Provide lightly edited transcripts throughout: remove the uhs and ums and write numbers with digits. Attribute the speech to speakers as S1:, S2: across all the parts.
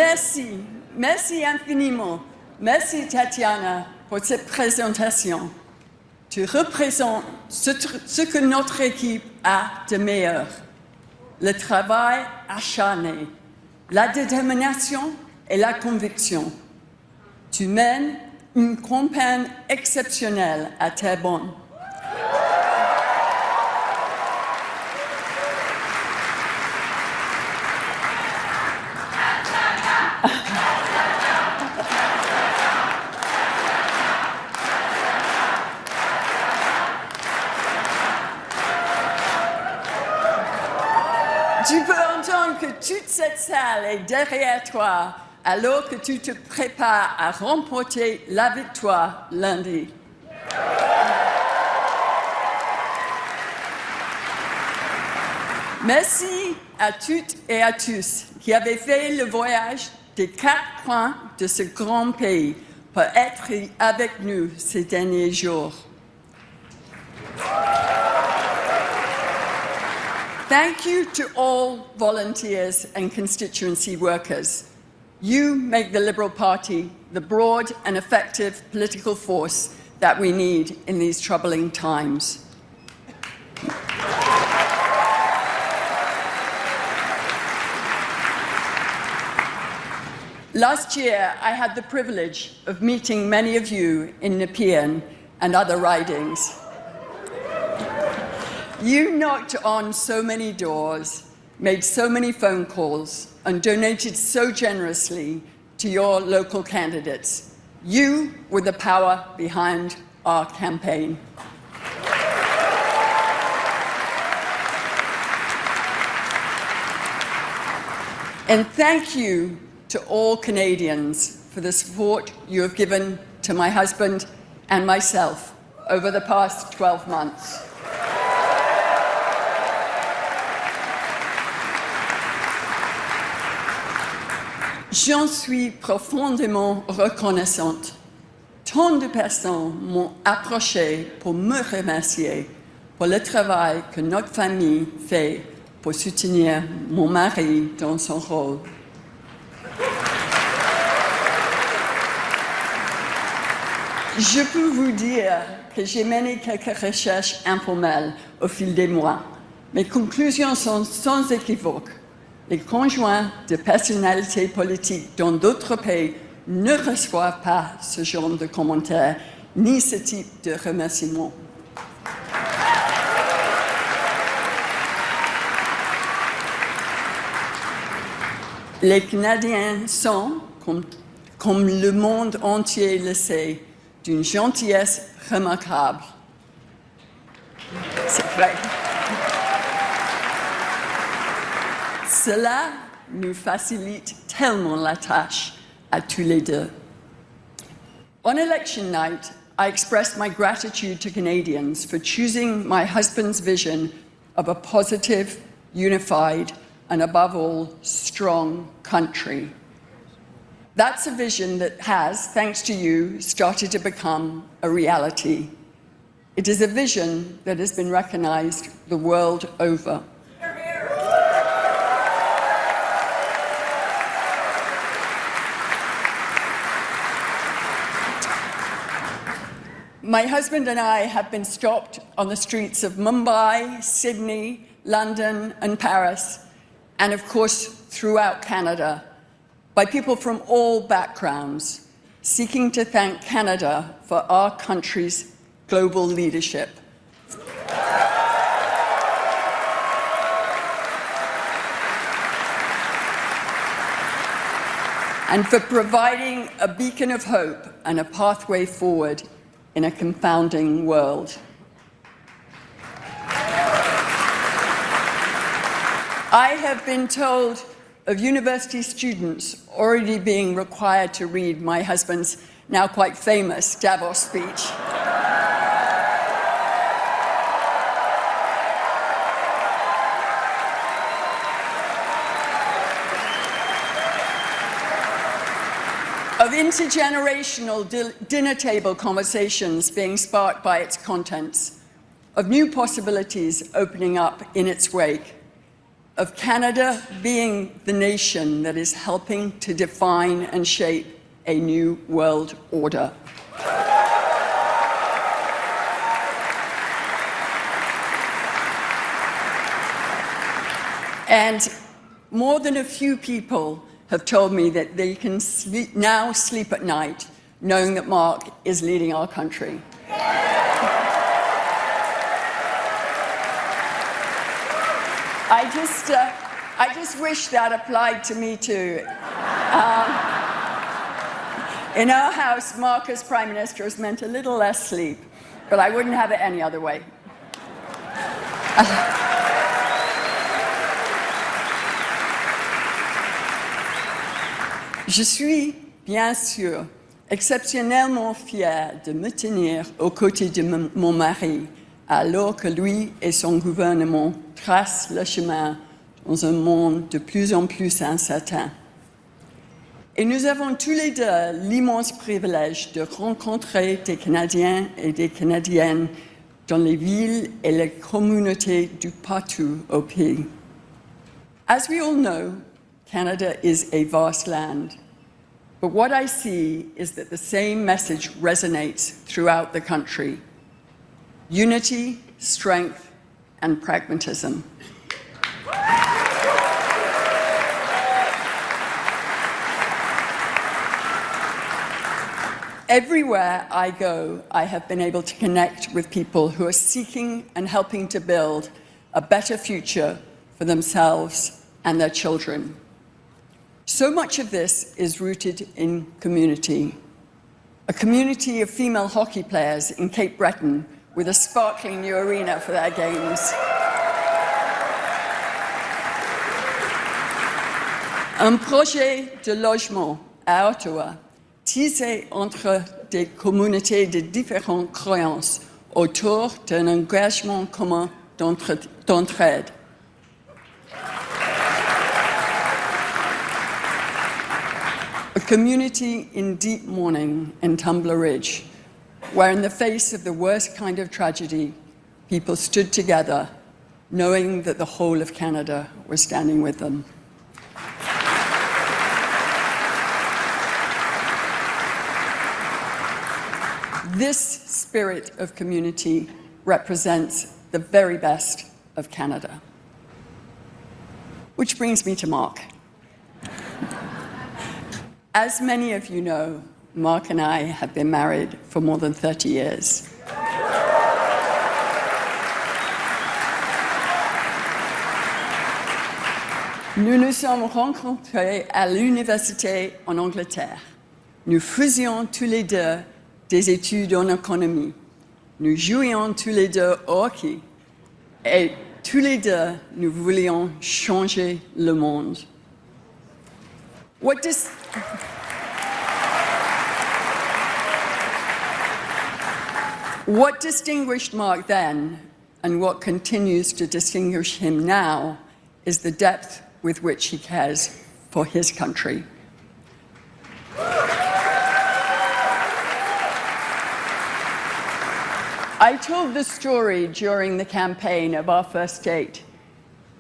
S1: Merci, merci infiniment. Merci Tatiana pour cette présentation. Tu représentes ce que notre équipe a de meilleur. Le travail acharné, la détermination et la conviction. Tu mènes une campagne exceptionnelle à Terrebonne. Tu peux entendre que toute cette salle est derrière toi alors que tu te prépares à remporter la victoire lundi. Merci à toutes et à tous qui avez fait le voyage des 4 coins de ce grand pays pour être avec nous ces derniers jours. Thank you to all volunteers and constituency workers. You make the Liberal Party the broad and effective political force that we need in these troubling times. Last year, I had the privilege of meeting many of you in Nepean and other ridings. You knocked on so many doors, made so many phone calls, and donated so generously to your local candidates. You were the power behind our campaign. And thank you to all Canadians for the support you have given to my husband and myself over the past 12 months. J'en suis profondément reconnaissante. Tant de personnes m'ont approché pour me remercier pour le travail que notre famille fait pour soutenir mon mari dans son rôle. Je peux vous dire que j'ai mené quelques recherches informelles au fil des mois. Mes conclusions sont sans équivoque. Les conjoints de personnalités politiques dans d'autres pays ne reçoivent pas ce genre de commentaires ni ce type de remerciements. Les Canadiens sont, comme le monde entier le sait, d'une gentillesse remarquable. C'est vrai. Cela nous facilite tellement la tâche à tous les deux. On election night, I expressed my gratitude to Canadians for choosing my husband's vision of a positive, unified, and above all, strong country. That's a vision that has, thanks to you, started to become a reality. It is a vision that has been recognized the world over. My husband and I have been stopped on the streets of Mumbai, Sydney, London, and Paris, and of course throughout Canada, by people from all backgrounds, seeking to thank Canada for our country's global leadership. And for providing a beacon of hope and a pathway forward in a confounding world. I have been told of university students already being required to read my husband's now quite famous Davos speech. Of intergenerational dinner table conversations being sparked by its contents, of new possibilities opening up in its wake, of Canada being the nation that is helping to define and shape a new world order. And more than a few people have told me that they can now sleep at night knowing that Mark is leading our country. I just wish that applied to me too. In our house, Mark as Prime Minister has meant a little less sleep, but I wouldn't have it any other way. Je suis, bien sûr, exceptionnellement fière de me tenir aux côtés de mon mari, alors que lui et son gouvernement tracent le chemin dans un monde de plus en plus incertain. Et nous avons tous les deux l'immense privilège de rencontrer des Canadiens et des Canadiennes dans les villes et les communautés du partout au pays. As we all know, Canada is a vast land, but what I see is that the same message resonates throughout the country: unity, strength, and pragmatism. Everywhere I go, I have been able to connect with people who are seeking and helping to build a better future for themselves and their children. So much of this is rooted in community. A community of female hockey players in Cape Breton with a sparkling new arena for their games. Un projet de logement à Ottawa, tissé entre des communautés de différentes croyances autour d'un engagement commun d'entraide. A community in deep mourning in Tumbler Ridge, where in the face of the worst kind of tragedy, people stood together, knowing that the whole of Canada was standing with them. This spirit of community represents the very best of Canada. Which brings me to Mark. As many of you know, Mark and I have been married for more than 30 years. Nous nous sommes rencontrés à l'université en Angleterre. Nous faisions tous les deux des études en économie. Nous jouions tous les deux au hockey. Et tous les deux, nous voulions changer le monde. What distinguished Mark then, and what continues to distinguish him now, is the depth with which he cares for his country. I told the story during the campaign of our first date,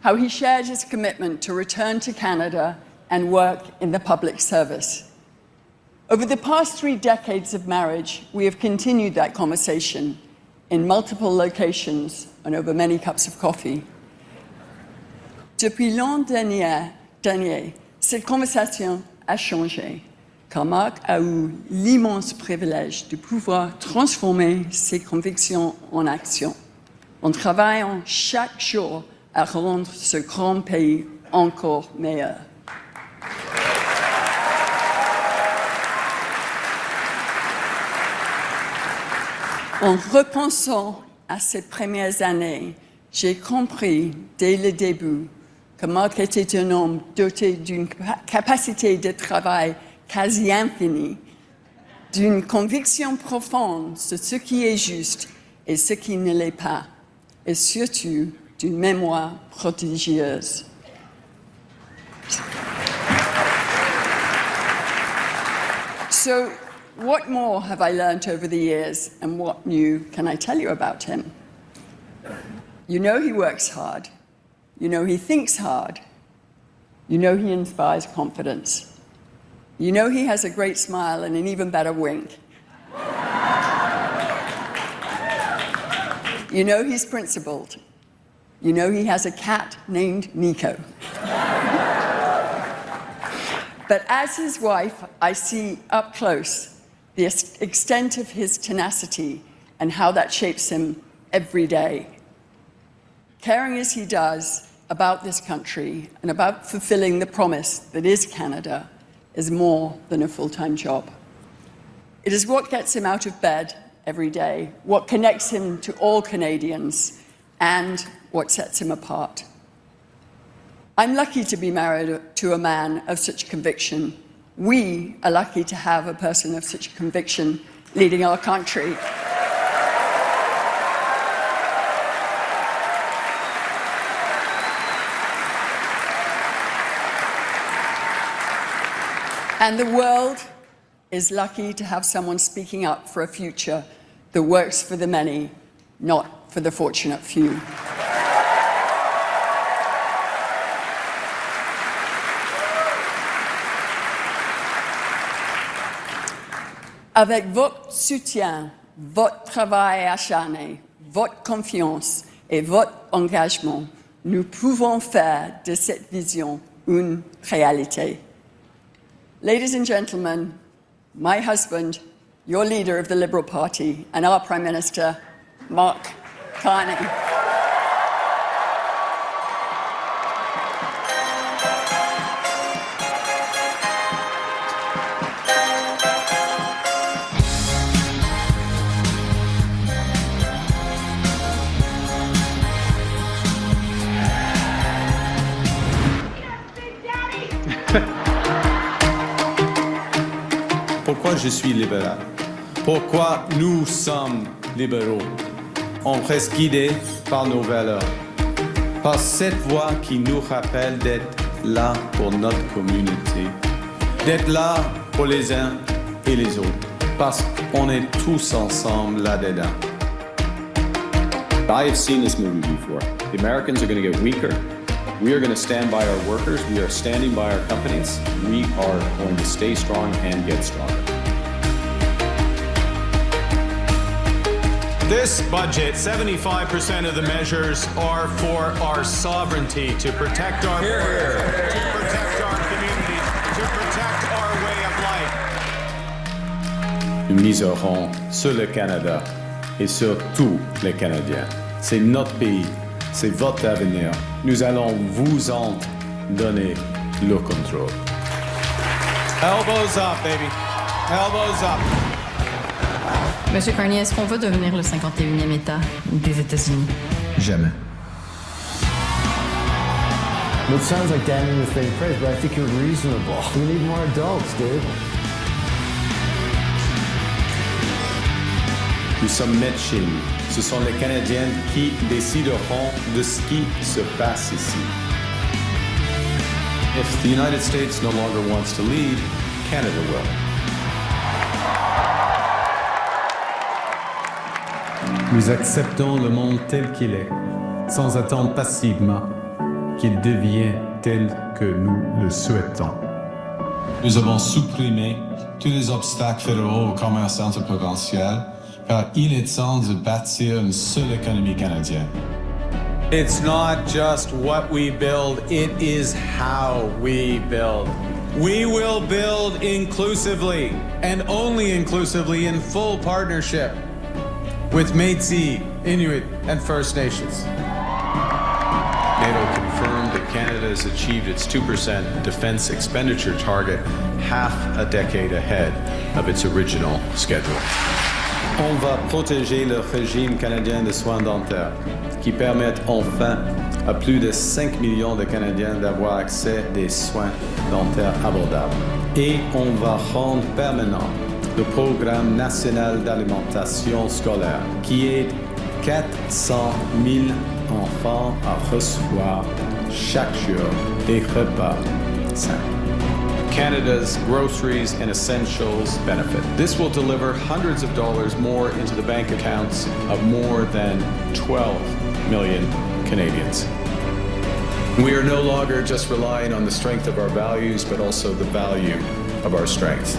S1: how he shared his commitment to return to Canada and work in the public service. Over the past 3 decades of marriage, we have continued that conversation in multiple locations and over many cups of coffee. Depuis l'an dernier, cette conversation a changé, car Mark a eu l'immense privilège de pouvoir transformer ses convictions en action, en travaillant chaque jour à rendre ce grand pays encore meilleur. En repensant à ces premières années, j'ai compris dès le début que Mark était un homme doté d'une capacité de travail quasi infinie, d'une conviction profonde sur ce qui est juste et ce qui ne l'est pas, et surtout d'une mémoire prodigieuse. So, what more have I learnt over the years, and what new can I tell you about him? You know he works hard. You know he thinks hard. You know he inspires confidence. You know he has a great smile and an even better wink. You know he's principled. You know he has a cat named Nico. But as his wife, I see up close the extent of his tenacity and how that shapes him every day. Caring as he does about this country and about fulfilling the promise that is Canada is more than a full-time job. It is what gets him out of bed every day, what connects him to all Canadians, and what sets him apart. I'm lucky to be married to a man of such conviction. We are lucky to have a person of such conviction leading our country. And the world is lucky to have someone speaking up for a future that works for the many, not for the fortunate few. Avec votre soutien, votre travail acharné, votre confiance et votre engagement, nous pouvons faire de cette vision une réalité. Ladies and gentlemen, my husband, your leader of the Liberal Party, and our Prime Minister, Mark Carney.
S2: Pourquoi je suis libéral? Pourquoi nous sommes libéraux? On reste guidés par nos valeurs, par cette voix qui nous rappelle d'être là pour notre communauté, d'être là pour les uns et les autres, parce qu'on est tous ensemble là-dedans.
S3: I have seen this movie before. The Americans are going to get weaker. We are going to stand by our workers. We are standing by our companies. We are going to stay strong and get stronger.
S4: This budget, 75% of the measures are for our sovereignty, to protect our borders, to protect our communities, to protect our way of life.
S2: Nous miserons sur le Canada et sur tous les Canadiens. C'est notre pays, c'est votre avenir. Nous allons vous en donner le contrôle.
S4: Elbows up, baby. Elbows up.
S5: Monsieur Carney, est-ce qu'on va devenir le 51e État des États-Unis?
S6: Jamais.
S7: It sounds like damning with faint praise, but I think you're reasonable. We need more adults, dude.
S2: Nous sommes maîtres chez nous. Ce sont les Canadiens qui décideront de ce qui se passe ici. If the United States no longer wants to lead, Canada will.
S6: Nous acceptons le monde tel qu'il est, sans attendre passivement qu'il devienne tel que nous le souhaitons.
S8: Nous avons supprimé tous les obstacles fédéraux au commerce interprovincial, car il est temps de bâtir une seule économie canadienne.
S2: It's not just what we build, it is how we build. We will build inclusively, and only inclusively in full partnership with Métis, Inuit, and First Nations. NATO confirmed that Canada has achieved its 2% defense expenditure target half a decade ahead of its original schedule. On va protéger le régime canadien de soins dentaires, qui permettent enfin à plus de 5 millions de Canadiens d'avoir accès à des soins dentaires abordables. Et on va rendre permanent le programme national d'alimentation scolaire, qui aide 400 000 enfants à recevoir chaque jour des repas sains. Canada's groceries and essentials benefit. This will deliver hundreds of dollars more into the bank accounts of more than 12 million Canadians.
S3: We are no longer just relying on the strength of our values, but also the value of our strength.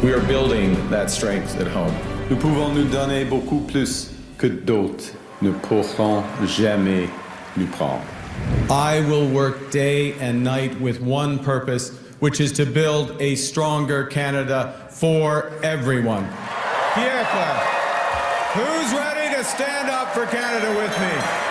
S3: We are building that strength at home.
S2: Nous pouvons nous donner beaucoup plus que d'autres ne pourront jamais nous prendre.
S6: I will work day and night with one purpose, which is to build a stronger Canada for everyone.
S2: Pierre Claire, who's ready to stand up for Canada with me?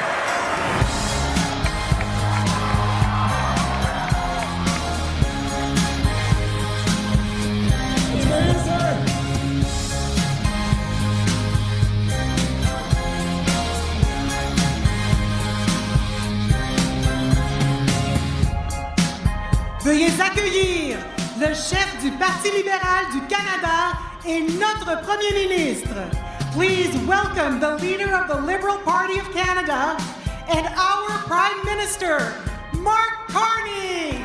S9: Veuillez accueillir le chef du Parti libéral du Canada et notre Premier ministre. Please welcome the leader of the Liberal Party of Canada and our Prime Minister, Mark Carney.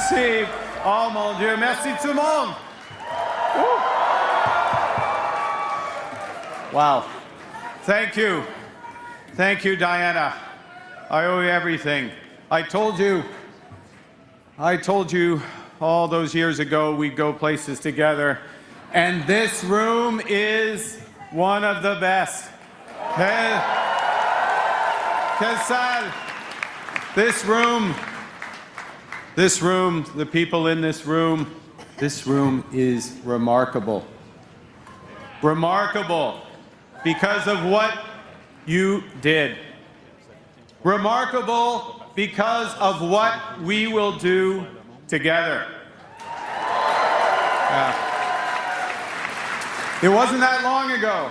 S4: Merci. Oh mon Dieu, merci tout le monde. Woo. Wow. Thank you. Thank you, Diana. I owe you everything. I told you all those years ago we'd go places together, and this room is one of the best. Quelle salle. This room, the people in this room is remarkable. Remarkable because of what you did. Remarkable because of what we will do together. It wasn't that long ago.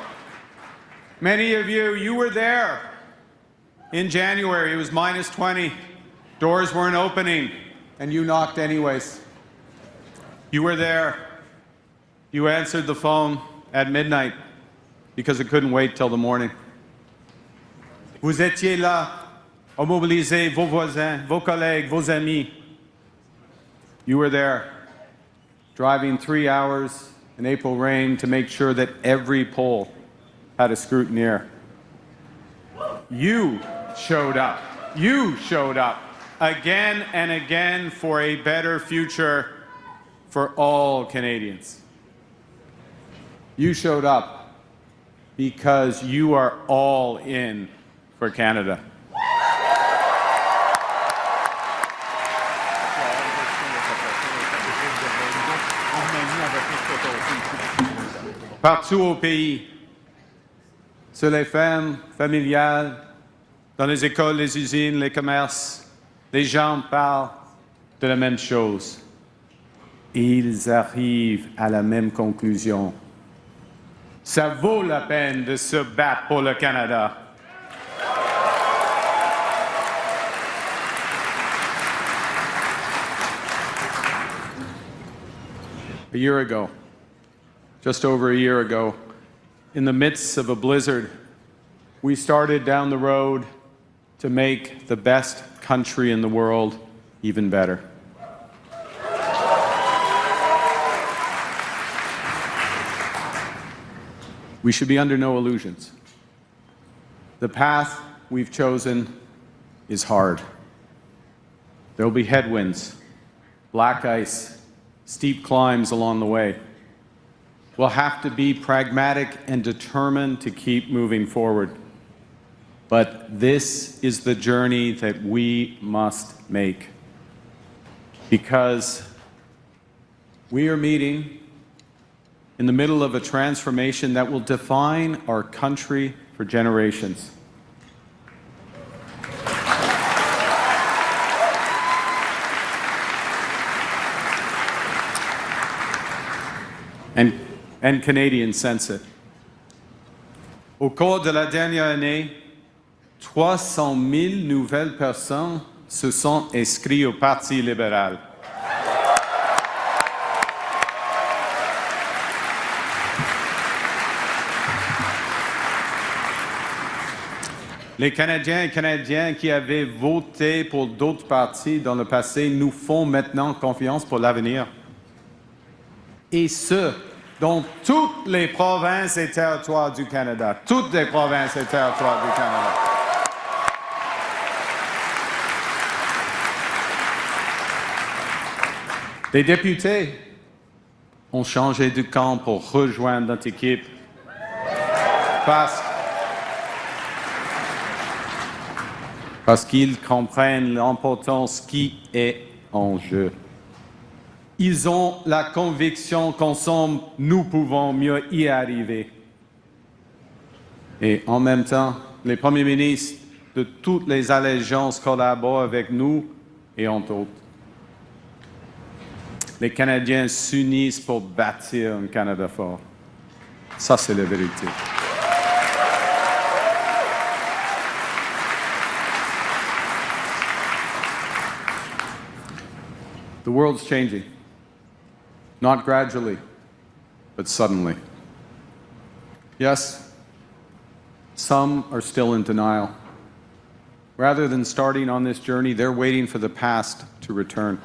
S4: Many of you were there in January. It was -20. Doors weren't opening, and you knocked anyways. You were there. You answered the phone at midnight because it couldn't wait till the morning. Vous étiez là, à mobiliser vos voisins, vos collègues, vos amis. You were there, driving 3 hours in April rain to make sure that every poll had a scrutineer. You showed up. You showed up again and again for a better future for all Canadians. You showed up because you are all in for Canada. Partout au pays, sur les fermes familiales, dans les écoles, les usines, les commerces, les gens parlent de la même chose. Ils arrivent à la même conclusion. Ça vaut la peine de se battre pour le Canada. A year ago, just over a year ago, in the midst of a blizzard, we started down the road to make the best country in the world even better. We should be under no illusions. The path we've chosen is hard. There will be headwinds, black ice, steep climbs along the way. We'll have to be pragmatic and determined to keep moving forward. But this is the journey that we must make. Because we are meeting in the middle of a transformation that will define our country for generations. And Canadians sense it. Au cours de la dernière année, 300 000 nouvelles personnes se sont inscrites au Parti libéral. Les Canadiens et Canadiennes qui avaient voté pour d'autres partis dans le passé nous font maintenant confiance pour l'avenir. Et ce, dans toutes les provinces et territoires du Canada. Toutes les provinces et territoires du Canada. Les députés ont changé de camp pour rejoindre notre équipe parce qu'ils comprennent l'importance qui est en jeu. Ils ont la conviction qu'ensemble, nous pouvons mieux y arriver. Et en même temps, les premiers ministres de toutes les allégeances collaborent avec nous et entre autres. Les Canadiens s'unissent pour bâtir un Canada fort. Ça, c'est la vérité. The world's changing. Not gradually, but suddenly. Yes, some are still in denial. Rather than starting on this journey, they're waiting for the past to return.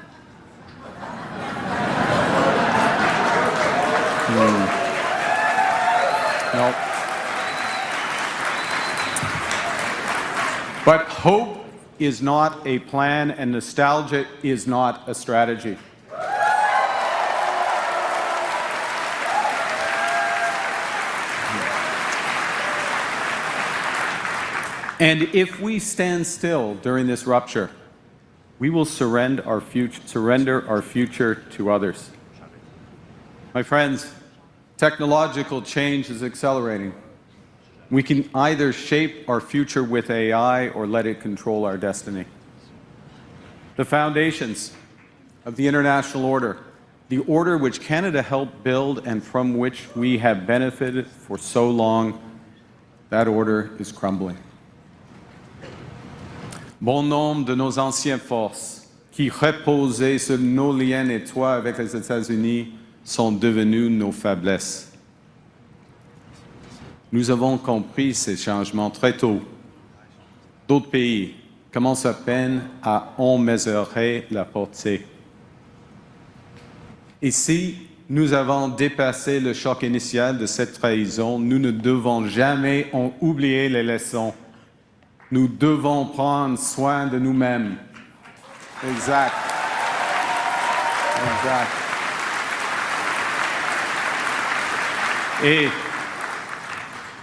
S4: No. But hope is not a plan, and nostalgia is not a strategy. And if we stand still during this rupture, we will surrender our future to others. My friends, technological change is accelerating. We can either shape our future with AI or let it control our destiny. The foundations of the international order, the order which Canada helped build and from which we have benefited for so long, that order is crumbling. Bon nombre de nos anciennes forces qui reposaient sur nos liens étroits avec les États-Unis sont devenues nos faiblesses. Nous avons compris ces changements très tôt. D'autres pays commencent à peine à en mesurer la portée. Et si nous avons dépassé le choc initial de cette trahison, nous ne devons jamais en oublier les leçons. Nous devons prendre soin de nous-mêmes. Exact. Exact.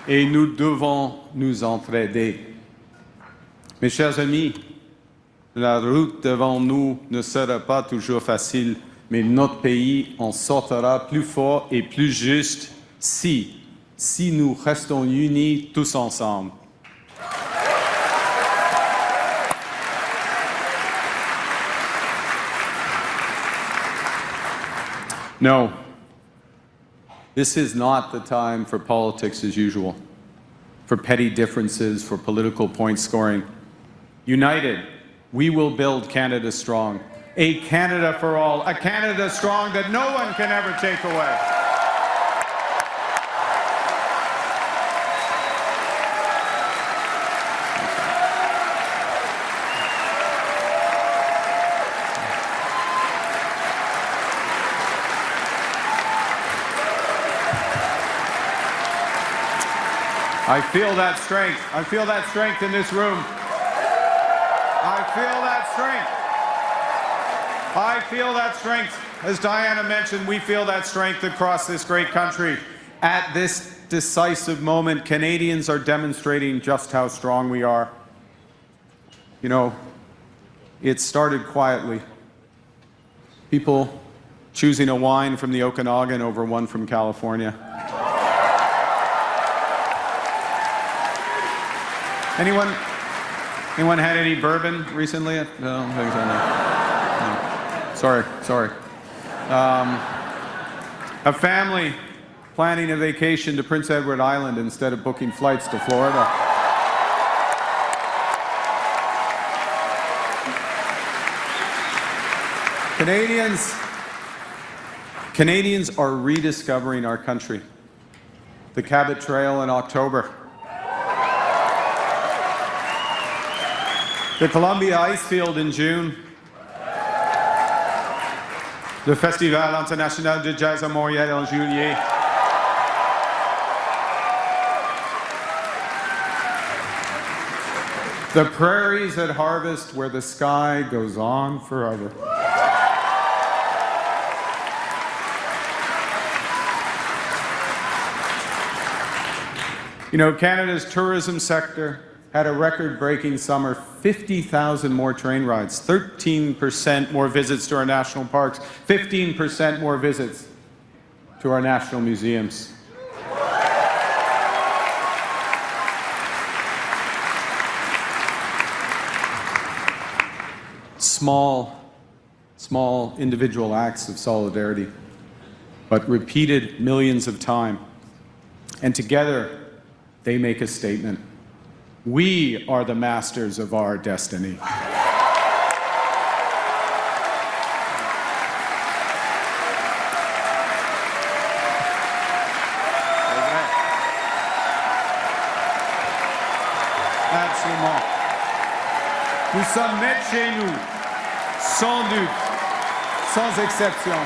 S4: Et nous devons nous entraider. Mes chers amis, la route devant nous ne sera pas toujours facile, mais notre pays en sortira plus fort et plus juste si nous restons unis tous ensemble. No, this is not the time for politics as usual, for petty differences, for political point scoring. United, we will build Canada strong. A Canada for all, a Canada strong that no one can ever take away. I feel that strength. I feel that strength in this room. I feel that strength. I feel that strength. As Diana mentioned, we feel that strength across this great country. At this decisive moment, Canadians are demonstrating just how strong we are. You know, it started quietly. People choosing a wine from the Okanagan over one from California. Anyone had any bourbon recently? No, I don't think so, no. Sorry. A family planning a vacation to Prince Edward Island instead of booking flights to Florida. Canadians are rediscovering our country. The Cabot Trail in October. The Columbia Icefield in June. Le Festival International de Jazz à Montréal en juillet. The prairies at harvest where the sky goes on forever. You know, Canada's tourism sector had a record-breaking summer, 50,000 more train rides, 13% more visits to our national parks, 15% more visits to our national museums. Small individual acts of solidarity, but repeated millions of times. And together, they make a statement. We are the masters of our destiny. Absolument. Nous sommes nés chez nous, sans doute, sans exception.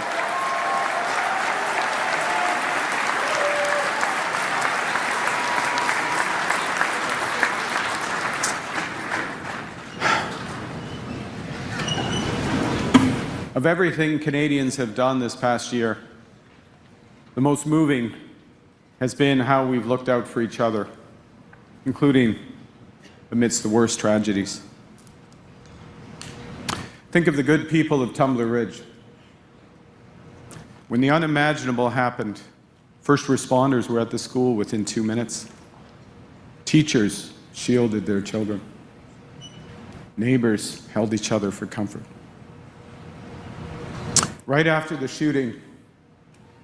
S4: everything Canadians have done this past year, the most moving has been how we've looked out for each other, including amidst the worst tragedies. Think of the good people of Tumbler Ridge. When the unimaginable happened, first responders were at the school within 2 minutes. Teachers shielded their children. Neighbors held each other for comfort. Right after the shooting,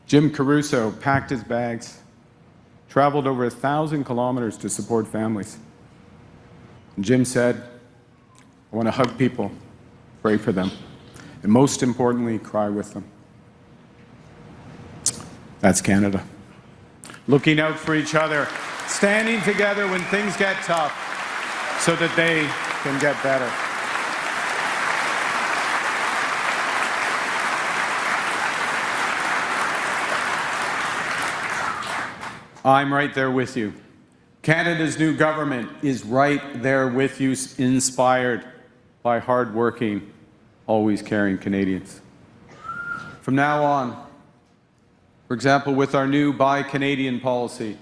S4: Jim Caruso packed his bags, traveled over 1,000 kilometers to support families. And Jim said, I want to hug people, pray for them, and most importantly, cry with them. That's Canada. Looking out for each other, standing together when things get tough so that they can get better. I'm right there with you. Canada's new government is right there with you, inspired by hard-working, always caring Canadians. From now on, for example, with our new Buy Canadian policy,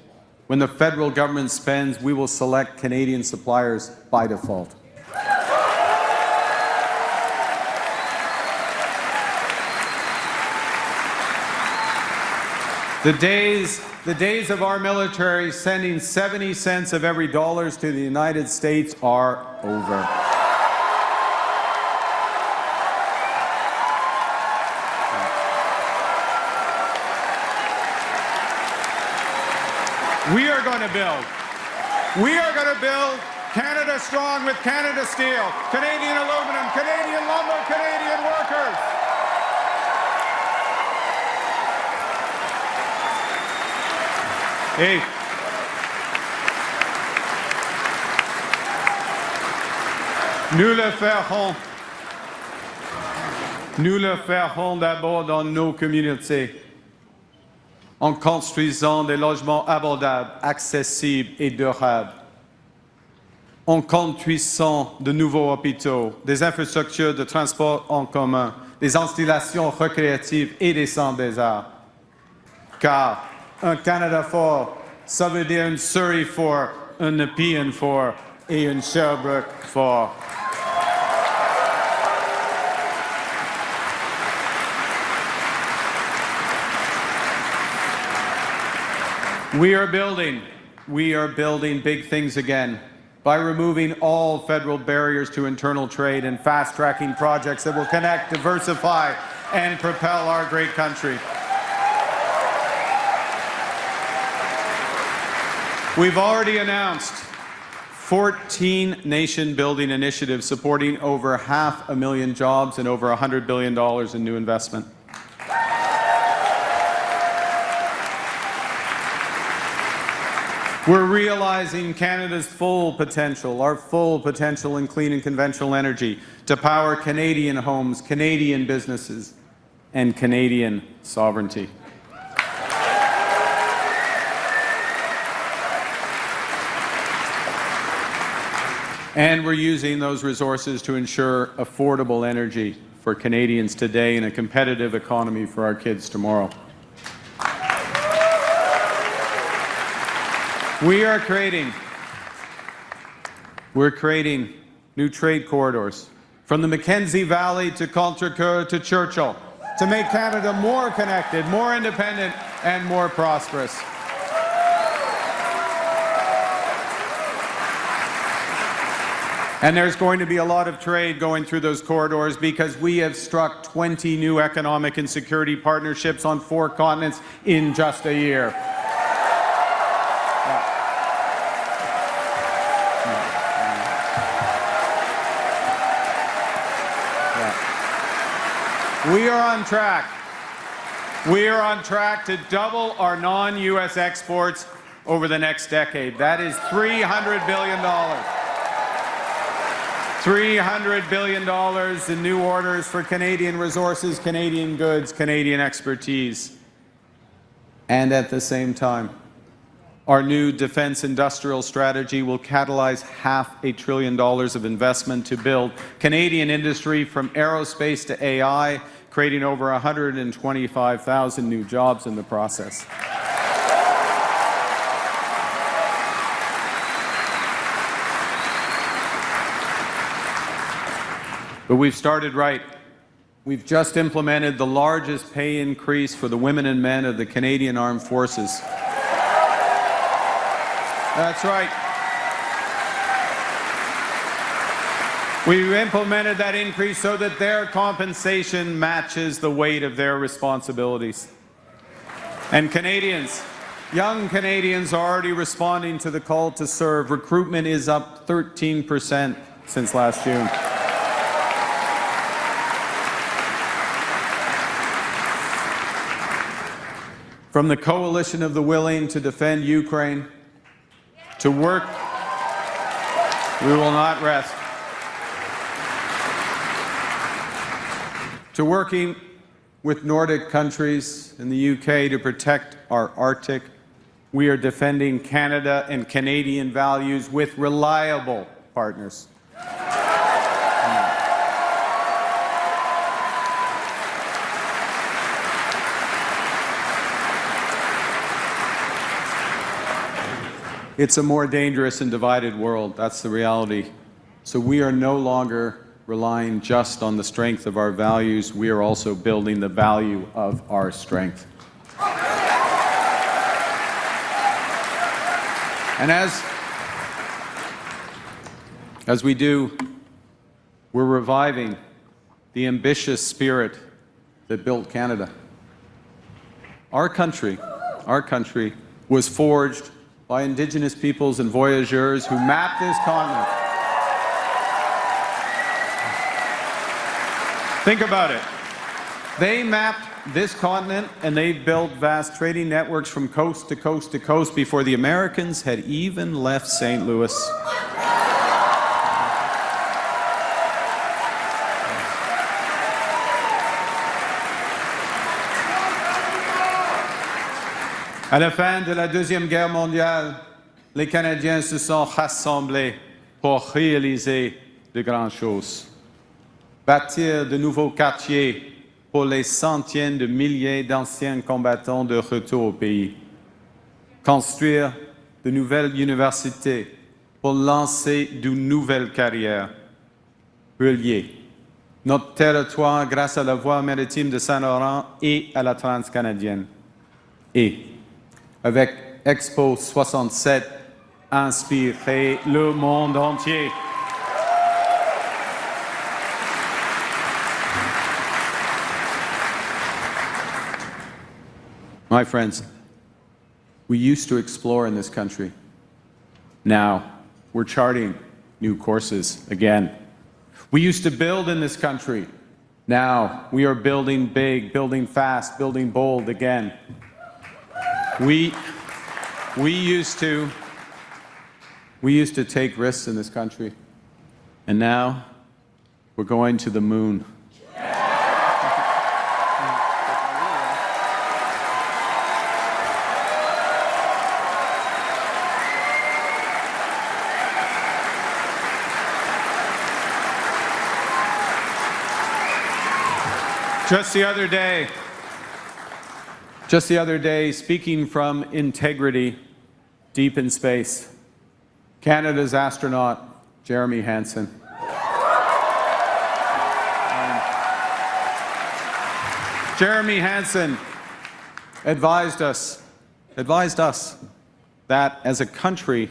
S4: when the federal government spends, we will select Canadian suppliers by default. The days of our military sending 70 cents of every dollar to the United States are over. We are going to build Canada strong with Canada Steel, Canadian aluminum, Canadian lumber, Canadian workers. Hey. Nous le ferons d'abord dans nos communautés, en construisant des logements abordables, accessibles et durables, en construisant de nouveaux hôpitaux, des infrastructures de transport en commun, des installations récréatives et des centres des arts. Car un Canada fort, ça veut dire une Surrey fort, un Nepean fort et un Sherbrooke fort. We are building big things again by removing all federal barriers to internal trade and fast-tracking projects that will connect, diversify, and propel our great country. We've already announced 14 nation-building initiatives supporting over 500,000 jobs and over $100 billion in new investment. We're realizing Canada's full potential, our full potential in clean and conventional energy to power Canadian homes, Canadian businesses, and Canadian sovereignty. And we're using those resources to ensure affordable energy for Canadians today and a competitive economy for our kids tomorrow. We're creating new trade corridors from the Mackenzie Valley to Contrecoeur to Churchill to make Canada more connected, more independent, and more prosperous. And there's going to be a lot of trade going through those corridors because we have struck 20 new economic and security partnerships on 4 continents in just a year. We are on track. We are on track to double our non-U.S. exports over the next decade. That is $300 billion. $300 billion in new orders for Canadian resources, Canadian goods, Canadian expertise. And at the same time, our new defense industrial strategy will catalyze $500 billion of investment to build Canadian industry from aerospace to AI, creating over 125,000 new jobs in the process. But we've started right. We've just implemented the largest pay increase for the women and men of the Canadian Armed Forces. That's right. We've implemented that increase so that their compensation matches the weight of their responsibilities. And Canadians, young Canadians are already responding to the call to serve. Recruitment is up 13% since last June. From the coalition of the willing to defend Ukraine, to work, we will not rest. To working with Nordic countries and the UK to protect our Arctic, we are defending Canada and Canadian values with reliable partners. It's a more dangerous and divided world. That's the reality. So we are no longer relying just on the strength of our values. We are also building the value of our strength. And as we do, we're reviving the ambitious spirit that built Canada. Our country was forged by Indigenous peoples and voyageurs who mapped this continent. Think about it. They mapped this continent and they built vast trading networks from coast to coast to coast before the Americans had even left St. Louis. À la fin de la Deuxième Guerre mondiale, les Canadiens se sont rassemblés pour réaliser de grandes choses. Bâtir de nouveaux quartiers pour les centaines de milliers d'anciens combattants de retour au pays. Construire de nouvelles universités pour lancer de nouvelles carrières. Relier notre territoire grâce à la voie maritime de Saint-Laurent et à la transcanadienne. Et avec Expo 67, inspirer le monde entier. My friends, we used to explore in this country. Now, we're charting new courses again. We used to build in this country. Now, we are building big, building fast, building bold again. We used to take risks in this country, and now we're going to the moon. Just the other day, speaking from integrity deep in space, Canada's astronaut, Jeremy Hansen. Jeremy Hansen advised us that as a country,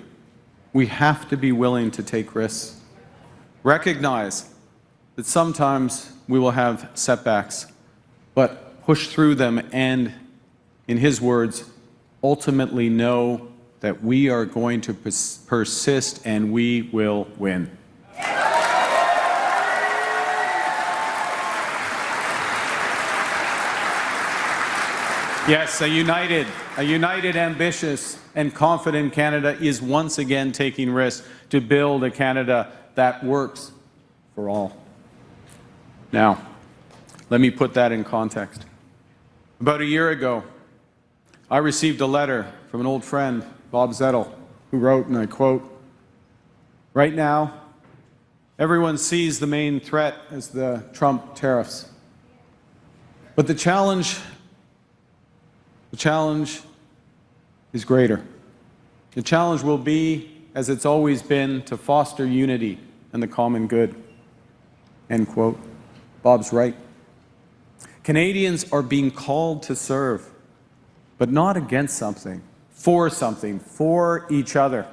S4: we have to be willing to take risks. Recognize that sometimes we will have setbacks, but push through them and, in his words, ultimately know that we are going to persist and we will win. Yes, a united, ambitious, and confident Canada is once again taking risks to build a Canada that works for all. Now, let me put that in context. About a year ago, I received a letter from an old friend, Bob Zettel, who wrote, and I quote, "Right now, everyone sees the main threat as the Trump tariffs.
S2: But the challenge is greater. The challenge will be, as it's always been, to foster unity and the common good. End quote. Bob's right. Canadians are being called to serve, but not against something, for each other.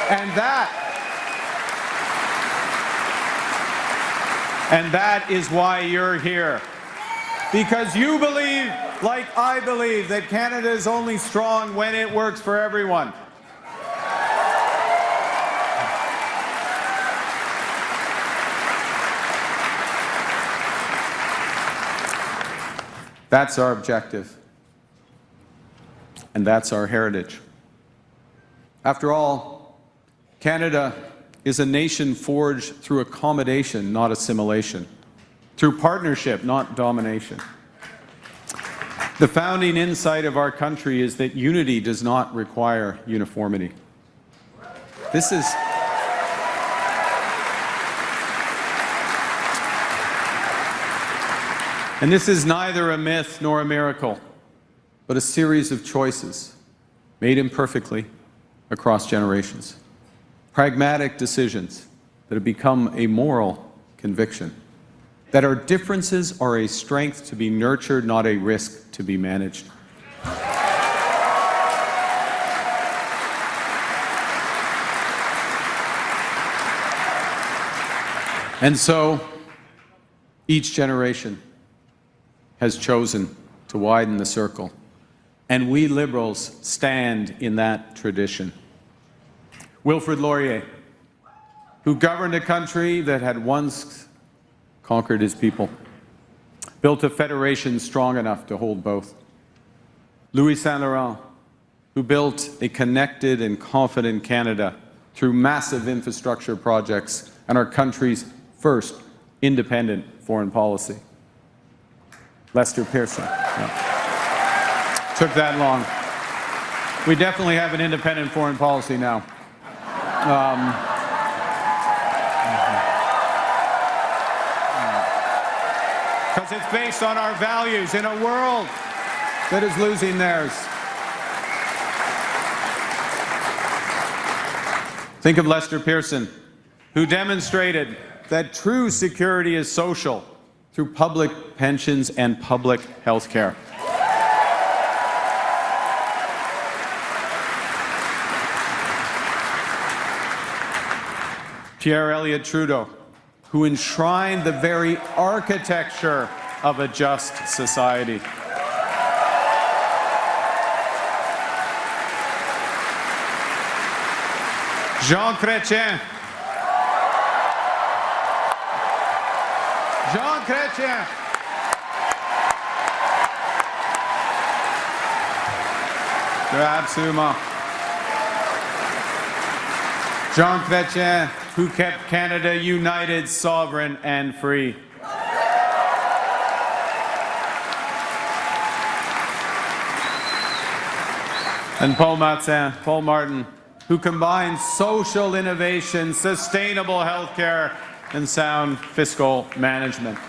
S2: And that is why you're here. Because you believe, like I believe, that Canada is only strong when it works for everyone. That's our objective. And that's our heritage. After all, Canada is a nation forged through accommodation, not assimilation, through partnership, not domination. The founding insight of our country is that unity does not require uniformity. This is neither a myth nor a miracle, but a series of choices made imperfectly across generations. Pragmatic decisions that have become a moral conviction. That our differences are a strength to be nurtured, not a risk to be managed. And so, each generation has chosen to widen the circle. And we Liberals stand in that tradition. Wilfrid Laurier, who governed a country that had once conquered his people, built a federation strong enough to hold both. Louis Saint Laurent, who built a connected and confident Canada through massive infrastructure projects and our country's first independent foreign policy. Lester Pearson. Yeah. Took that long. We definitely have an independent foreign policy now. Because it's based on our values in a world that is losing theirs. Think of Lester Pearson, who demonstrated that true security is social through public pensions and public health care. Pierre Elliott Trudeau, who enshrined the very architecture of a just society. Jean Chrétien. Jean Chrétien. Absolument. Jean Chrétien, who kept Canada united, sovereign, and free. And Paul Martin, who combined social innovation, sustainable healthcare, and sound fiscal management.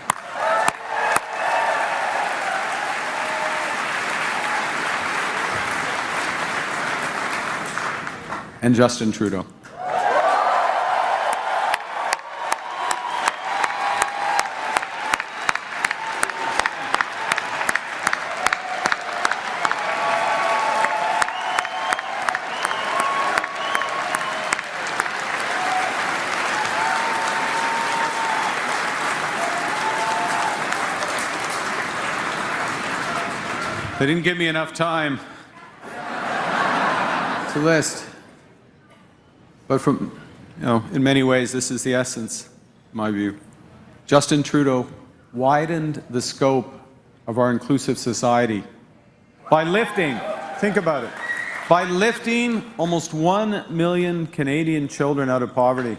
S2: And Justin Trudeau. They didn't give me enough time to list. But in many ways, this is the essence, in my view. Justin Trudeau widened the scope of our inclusive society by lifting, think about it, by lifting almost 1 million Canadian children out of poverty.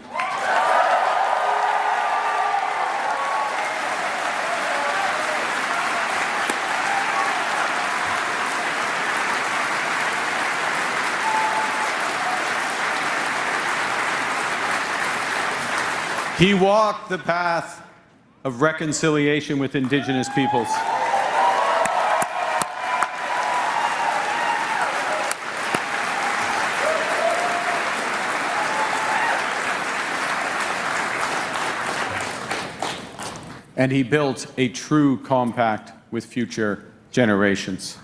S2: He walked the path
S4: of reconciliation with Indigenous peoples. And he built a true compact with future generations.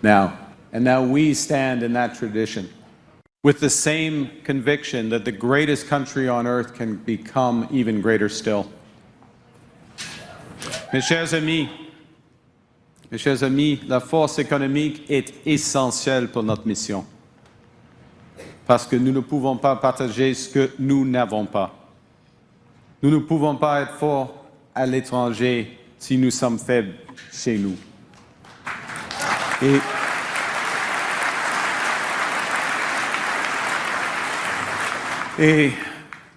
S4: Now we stand in that tradition with the same conviction that the greatest country on earth can become even greater still. Mes chers amis, la force économique est essentielle pour notre mission. Parce que nous ne pouvons pas partager ce que nous n'avons pas. Nous ne pouvons pas être forts à l'étranger si nous sommes faibles chez nous. Et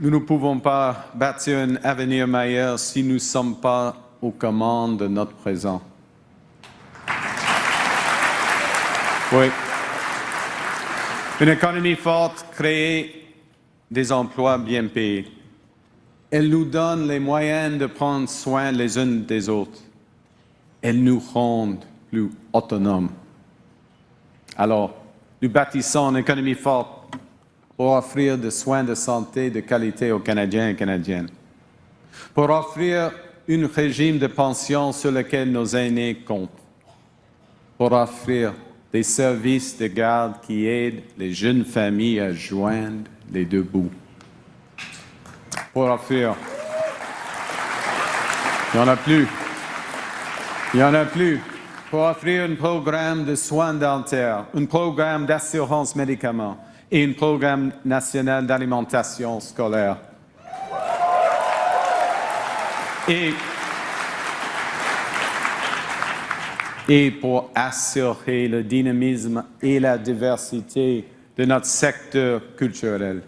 S4: nous ne pouvons pas bâtir un avenir meilleur si nous ne sommes pas aux commandes de notre présent. Oui. Une économie forte crée des emplois bien payés. Elle nous donne les moyens de prendre soin les unes des autres. Elle nous rend plus autonomes. Alors, nous bâtissons une économie forte pour offrir des soins de santé de qualité aux Canadiens et Canadiennes. Pour offrir un régime de pension sur lequel nos aînés comptent. Pour offrir des services de garde qui aident les jeunes familles à joindre les deux bouts. Pour offrir... Il n'y en a plus. Il n'y en a plus. Pour offrir un programme de soins dentaires, un programme d'assurance médicaments et un programme national d'alimentation scolaire. Et pour assurer le dynamisme et la diversité de notre secteur culturel.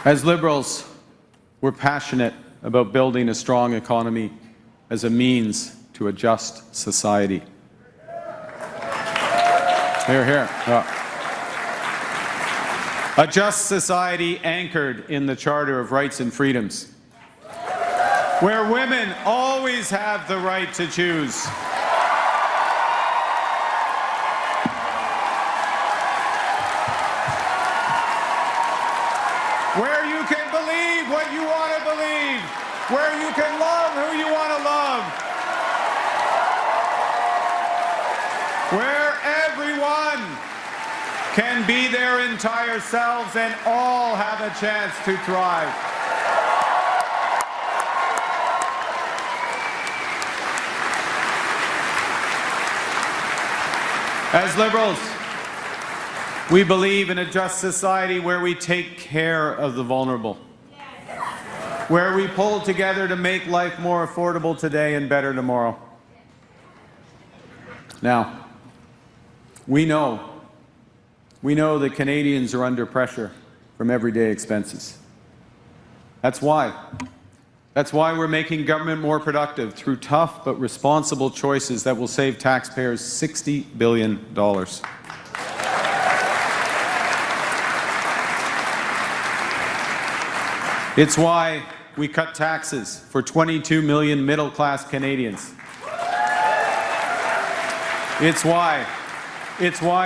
S4: As Liberals, we're passionate about building a strong economy as a means to a just society. Hear, hear. A just society anchored in the Charter of Rights and Freedoms, where women always have the right to choose. Where you can believe what you want to believe. Where you can love who you want to love. Where everyone can be their entire selves and all have a chance to thrive. As Liberals, we believe in a just society where we take care of the vulnerable, where we pull together to make life more affordable today and better tomorrow. Now, we know that Canadians are under pressure from everyday expenses. That's why we're making government more productive through tough but responsible choices that will save taxpayers $60 billion. It's why we cut taxes for 22 million middle-class Canadians. It's why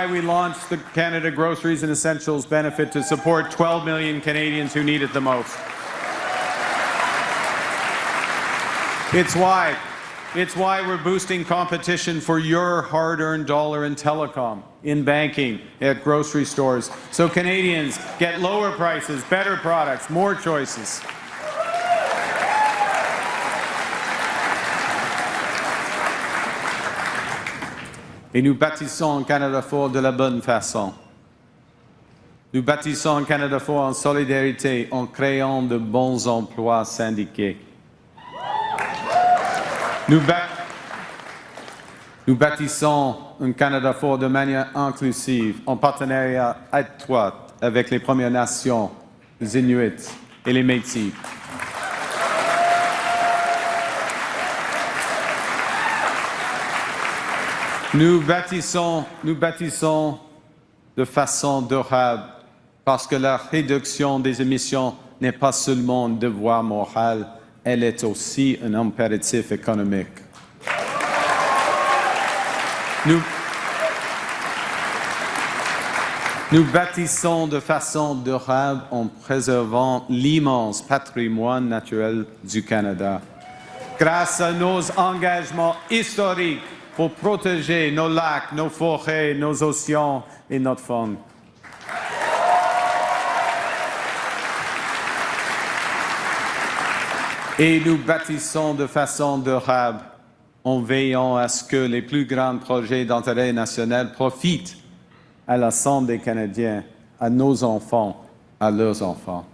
S4: we launched the Canada Groceries and Essentials benefit to support 12 million Canadians who need it the most. It's why we're boosting competition for your hard-earned dollar in telecom, in banking, at grocery stores, so Canadians get lower prices, better products, more choices. Et nous bâtissons un Canada fort de la bonne façon. Nous bâtissons un Canada fort en solidarité, en créant de bons emplois syndiqués. Nous bâtissons un Canada fort de manière inclusive, en partenariat étroit avec les Premières Nations, les Inuits et les Métis. Nous bâtissons de façon durable parce que la réduction des émissions n'est pas seulement un devoir moral, elle est aussi un impératif économique. Nous bâtissons de façon durable en préservant l'immense patrimoine naturel du Canada. Grâce à nos engagements historiques pour protéger nos lacs, nos forêts, nos océans et notre faune. Et nous bâtissons de façon durable en veillant à ce que les plus grands projets d'intérêt national profitent à l'ensemble des Canadiens, à nos enfants, à leurs enfants.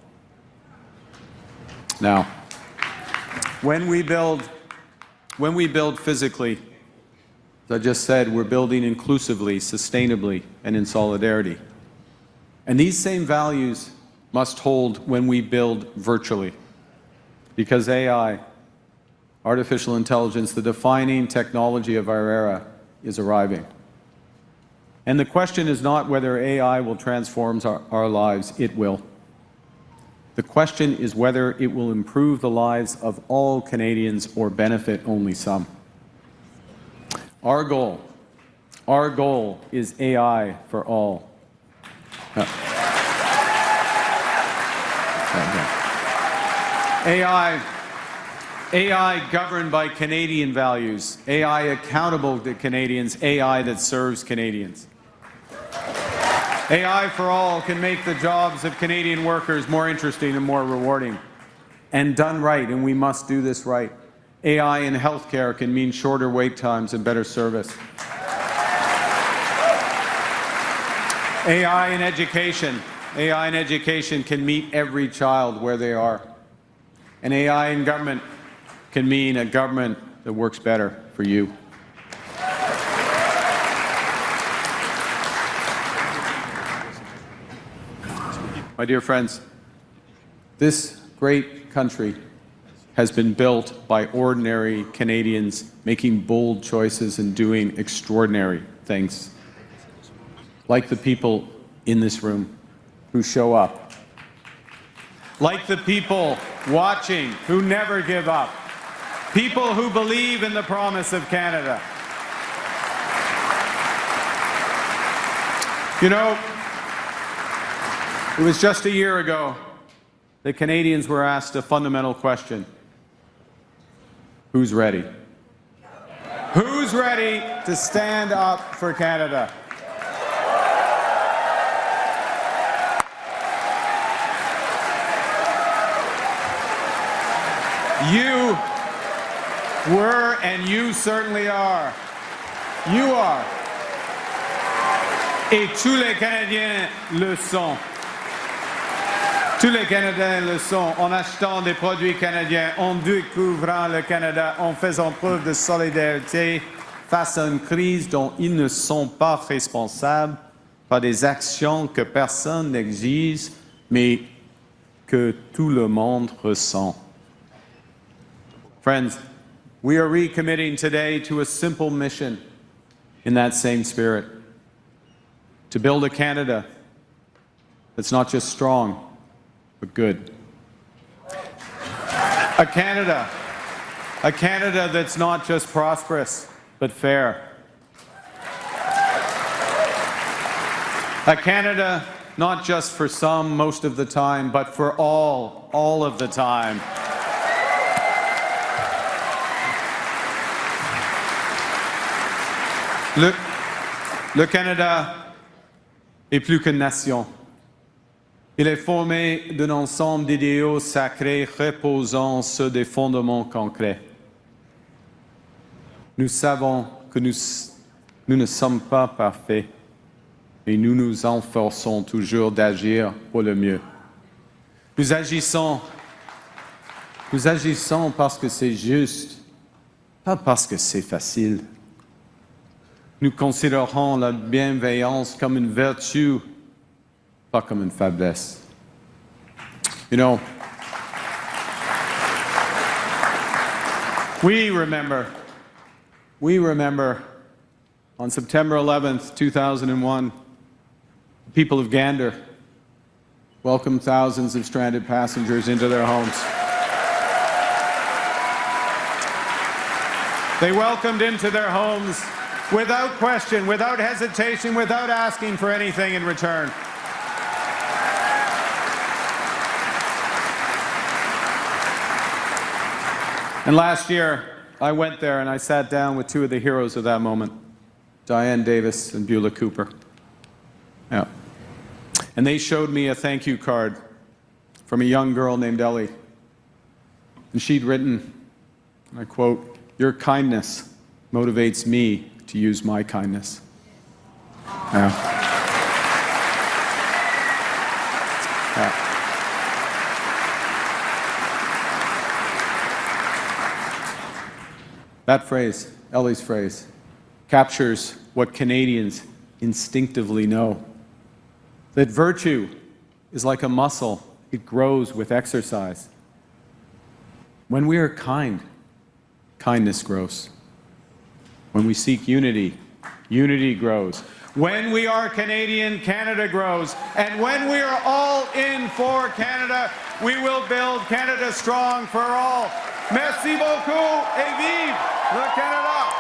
S4: Now, when we build physically, as I just said, we're building inclusively, sustainably, and in solidarity. And these same values must hold when we build virtually, because AI, artificial intelligence, the defining technology of our era, is arriving. And the question is not whether AI will transform our lives, it will. The question is whether it will improve the lives of all Canadians or benefit only some. Our goal is AI for all. AI governed by Canadian values, AI accountable to Canadians, AI that serves Canadians. AI for all can make the jobs of Canadian workers more interesting and more rewarding. And done right, and we must do this right. AI in healthcare can mean shorter wait times and better service. AI in education can meet every child where they are. And AI in government can mean a government that works better for you. My dear friends, this great country has been built by ordinary Canadians making bold choices and doing extraordinary things. Like the people in this room who show up. Like the people watching who never give up. People who believe in the promise of Canada. You know, it was just a year ago that Canadians were asked a fundamental question. Who's ready? Who's ready to stand up for Canada? You were, and you certainly are. You are. Et tous les Canadiens le sont. Tous les Canadiens le sont, en achetant des produits canadiens, en découvrant le Canada, en faisant preuve de solidarité face à une crise dont ils ne sont pas responsables par des actions que personne n'exige, mais que tout le monde ressent. Friends, we are recommitting today to a simple mission in that same spirit, to build a Canada that's not just strong, but good. A Canada that's not just prosperous, but fair. A Canada not just for some most of the time, but for all of the time. Le Canada est plus qu'une nation. Il est formé d'un ensemble d'idéaux sacrés reposant sur des fondements concrets. Nous savons que nous ne sommes pas parfaits, mais nous nous efforçons toujours d'agir pour le mieux. Nous agissons parce que c'est juste, pas parce que c'est facile. Nous considérons la bienveillance comme une vertu, pas comme une faiblesse. You know, we remember On September 11th, 2001, the people of Gander welcomed thousands of stranded passengers into their homes. They welcomed into their homes without question, without hesitation, without asking for anything in return. And last year, I went there and I sat down with two of the heroes of that moment, Diane Davis and Beulah Cooper. Yeah. And they showed me a thank you card from a young girl named Ellie. And she'd written, and I quote, "Your kindness motivates me to use my kindness." Yeah. Yeah. That phrase, Ellie's phrase, captures what Canadians instinctively know. That virtue is like a muscle. It grows with exercise. When we are kind, kindness grows. When we seek unity, unity grows. When we are Canadian, Canada grows. And when we are all in for Canada, we will build Canada strong for all. Merci beaucoup et vive le Canada!